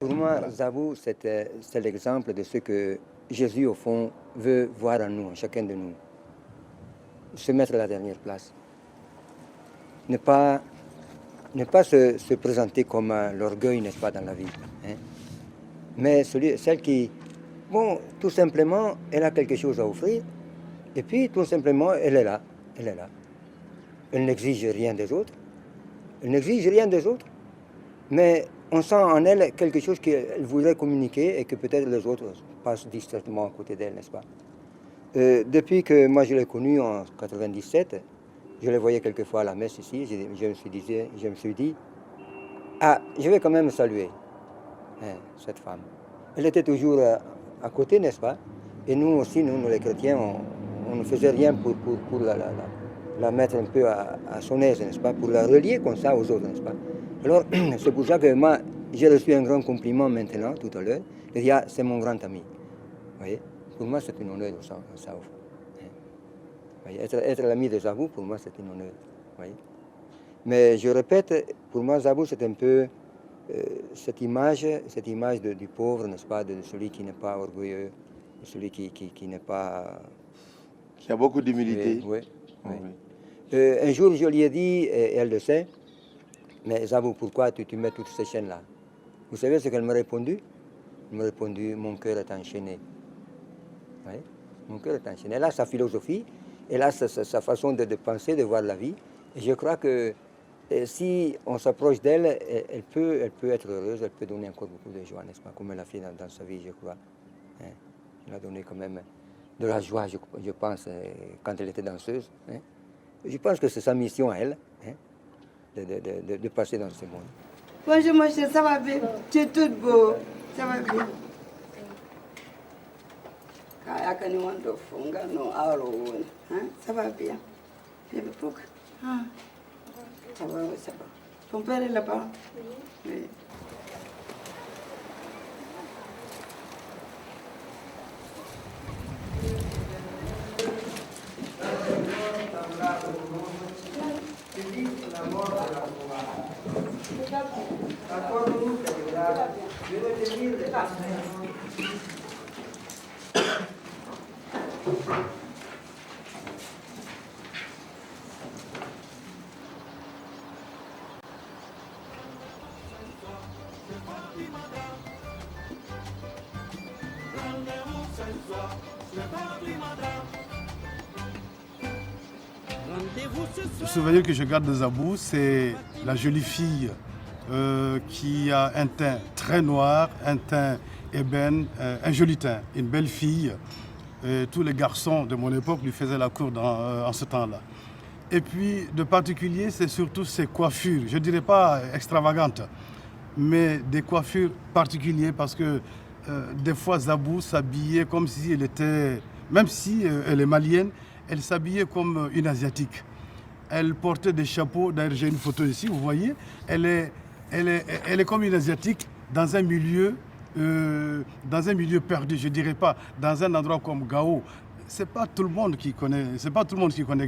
Pour moi, Zabou, c'est l'exemple de ce que Jésus, au fond, veut voir en nous, en chacun de nous. Se mettre à la dernière place. Ne pas se présenter comme l'orgueil, n'est-ce pas, dans la vie. Hein? Mais celle qui, bon, tout simplement, elle a quelque chose à offrir. Et puis, tout simplement, elle est là. Elle est là. Elle n'exige rien des autres. Elle n'exige rien des autres. Mais on sent en elle quelque chose qu'elle voudrait communiquer et que peut-être les autres passent distraitement à côté d'elle, n'est-ce pas? Depuis que moi je l'ai connue en 97, je la voyais quelquefois à la messe ici, je me suis dit, ah, je vais quand même saluer cette femme. Elle était toujours à côté, n'est-ce pas? Et nous aussi, nous les chrétiens, on ne faisait rien pour la mettre un peu à son aise, n'est-ce pas? Pour la relier comme ça aux autres, n'est-ce pas? Alors, c'est pour ça que moi, j'ai reçu un grand compliment maintenant, tout à l'heure. Il dit, ah, c'est mon grand ami. Vous voyez? Pour moi, c'est un honneur, ça au fond. Être l'ami de Zabou, pour moi, c'est un honneur. Voyez? Mais je répète, pour moi, Zabou, c'est un peu cette image du pauvre, n'est-ce pas, de celui qui n'est pas orgueilleux, de celui qui n'est pas... Qui a beaucoup d'humilité. Oui. Un jour, je lui ai dit, et elle le sait, mais Zabou, pourquoi tu mets toutes ces chaînes-là? Vous savez ce qu'elle m'a répondu? Elle m'a répondu, mon cœur est enchaîné. Oui, mon cœur est enchaîné. Elle a sa philosophie, elle a sa façon de penser, de voir la vie. Et je crois que si on s'approche d'elle, elle peut être heureuse, elle peut donner encore beaucoup de joie, n'est-ce pas? Comme elle a fait dans sa vie, je crois. Elle a donné quand même de la joie, je pense, quand elle était danseuse. Je pense que c'est sa mission à elle, de passer dans ce monde. Bonjour mon cher, ça va bien? Tu es toute beau, ça va bien? Ça va bien. Ça va, ça va. Ton père est là-bas? Oui. Le souvenir que je garde de Zabou, c'est la jolie fille qui a un teint très noir, un teint ébène, un joli teint, une belle fille. Tous les garçons de mon époque lui faisaient la cour en ce temps-là. Et puis, de particulier, c'est surtout ses coiffures. Je ne dirais pas extravagantes, mais des coiffures particulières parce que des fois, Zabou s'habillait comme si elle était, même si elle est malienne, elle s'habillait comme une Asiatique. Elle portait des chapeaux, d'ailleurs j'ai une photo ici, vous voyez, elle est comme une Asiatique dans un milieu perdu, je ne dirais pas, dans un endroit comme Gao. C'est pas tout le monde qui connaît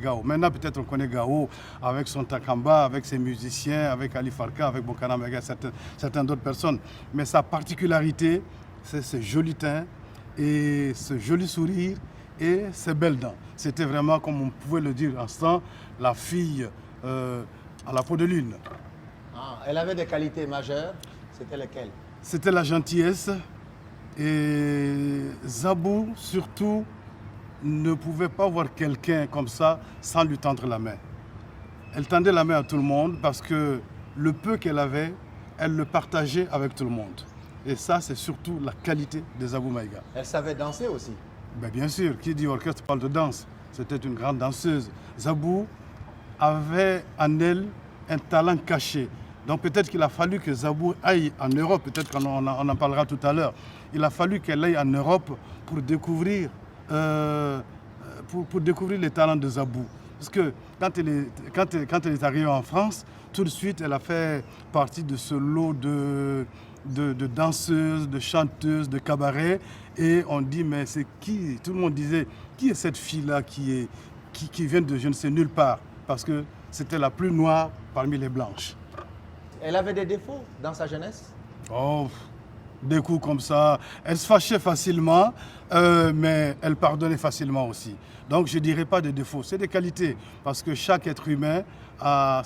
Gao. Maintenant peut-être on connaît Gao avec son Takamba, avec ses musiciens, avec Ali Farka, avec Bokana Mega, certaines d'autres personnes. Mais sa particularité, c'est ce joli teint et ce joli sourire et ses belles dents. C'était vraiment, comme on pouvait le dire en ce temps, la fille à la peau de lune. Ah, elle avait des qualités majeures, c'était lesquelles? C'était la gentillesse et Zabou, surtout, ne pouvait pas voir quelqu'un comme ça sans lui tendre la main. Elle tendait la main à tout le monde parce que le peu qu'elle avait, elle le partageait avec tout le monde. Et ça, c'est surtout la qualité de Zabou Maïga. Elle savait danser aussi? Ben bien sûr, qui dit orchestre parle de danse. C'était une grande danseuse. Zabou avait en elle un talent caché. Donc peut-être qu'il a fallu que Zabou aille en Europe, peut-être qu'on en parlera tout à l'heure. Il a fallu qu'elle aille en Europe pour découvrir les talents de Zabou. Parce que quand elle est arrivée en France, tout de suite, elle a fait partie de ce lot de danseuses, de chanteuses, de cabarets. Et on dit, mais c'est qui? Tout le monde disait, qui est cette fille-là qui vient de je ne sais nulle part? Parce que c'était la plus noire parmi les blanches. Elle avait des défauts dans sa jeunesse? Oh, des coups comme ça. Elle se fâchait facilement, mais elle pardonnait facilement aussi. Donc je ne dirais pas de défauts, c'est des qualités, parce que chaque être humain a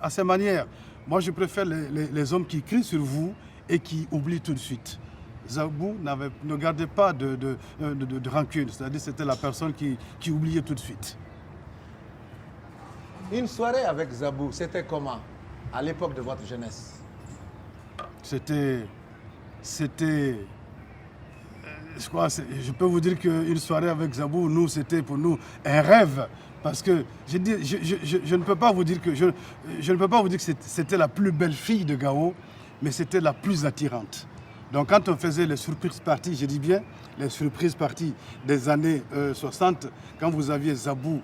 ses manières. Moi, je préfère les hommes qui crient sur vous et qui oublient tout de suite. Zabou ne gardait pas de rancune, c'est-à-dire c'était la personne qui oubliait tout de suite. Une soirée avec Zabou, c'était comment à l'époque de votre jeunesse? C'était, je peux vous dire qu'une soirée avec Zabou, c'était pour nous un rêve. Parce que je ne peux pas vous dire que c'était la plus belle fille de Gao, mais c'était la plus attirante. Donc quand on faisait les surprises parties, je dis bien les surprises parties des années 60, quand vous aviez Zabou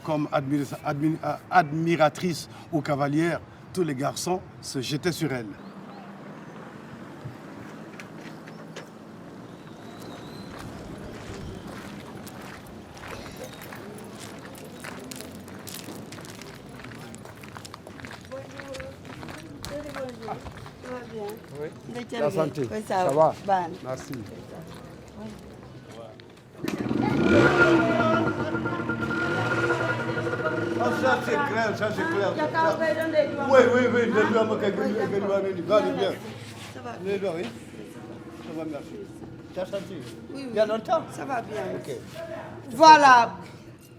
comme admiratrice ou cavalière, tous les garçons se jetaient sur elle. La santé. Oui, Ça va? Bon. Merci. Ça c'est clair, ça c'est clair. Oui, Oui, les doigts me bien. Ça va. Les doigts, oui. Ça va, merci. Tu as senti? Oui, Il y a longtemps? ça va bien. Ok. Voilà.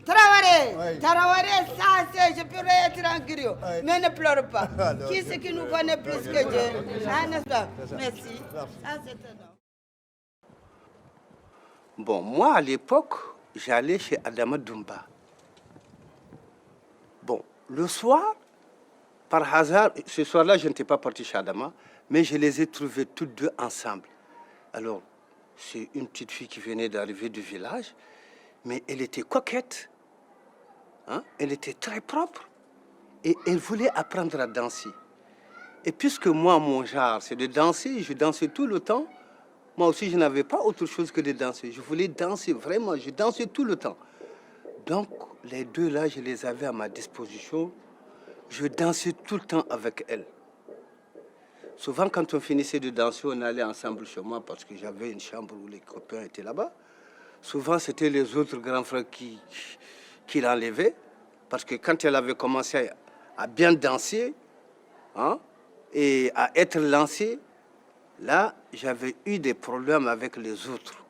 Traoré, Oui. Traoré, ça c'est, je pourrais être en griot, Oui. mais ne pleure pas. Ah, non, Qui je c'est qui nous pleure. connaît plus Non, que je Dieu? pleure. Ah, n'est-ce pas? C'est ça. Merci. Merci. Ça c'est un homme. Bon, moi, à l'époque, j'allais chez Adama Dumba. Bon, le soir, par hasard, ce soir-là, je n'étais pas parti chez Adama, mais je les ai trouvés toutes deux ensemble. Alors, c'est une petite fille qui venait d'arriver du village, mais elle était coquette, hein? Elle était très propre, et elle voulait apprendre à danser. Et puisque moi, mon genre, c'est de danser, je dansais tout le temps. Moi aussi, je n'avais pas autre chose que de danser. Je voulais danser, vraiment, je dansais tout le temps. Donc, les deux là, je les avais à ma disposition. Je dansais tout le temps avec elles. Souvent, quand on finissait de danser, on allait ensemble chez moi parce que j'avais une chambre où les copains étaient là-bas. Souvent, c'était les autres grands frères qui l'enlevaient. Parce que quand elle avait commencé à bien danser, hein, et à être lancée, là, j'avais eu des problèmes avec les autres.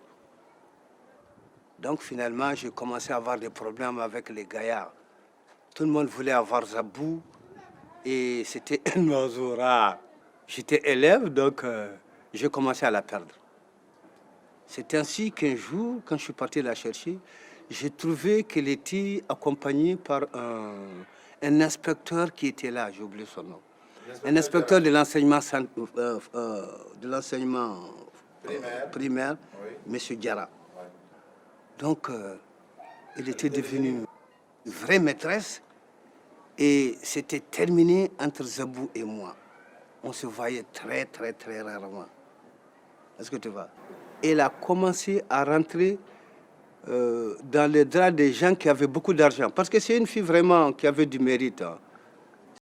Donc finalement, j'ai commencé à avoir des problèmes avec les gaillards. Tout le monde voulait avoir Zabou et c'était un oiseau rare. J'étais élève, donc j'ai commencé à la perdre. C'est ainsi qu'un jour, quand je suis parti la chercher, j'ai trouvé qu'elle était accompagnée par un inspecteur qui était là, j'ai oublié son nom. Un inspecteur de l'enseignement primaire, M. Diarra. Donc, elle était devenue une vraie maîtresse et c'était terminé entre Zabou et moi. On se voyait très, très, très rarement. Est-ce que tu vois? Elle a commencé à rentrer dans les draps des gens qui avaient beaucoup d'argent. Parce que c'est une fille vraiment qui avait du mérite. Hein.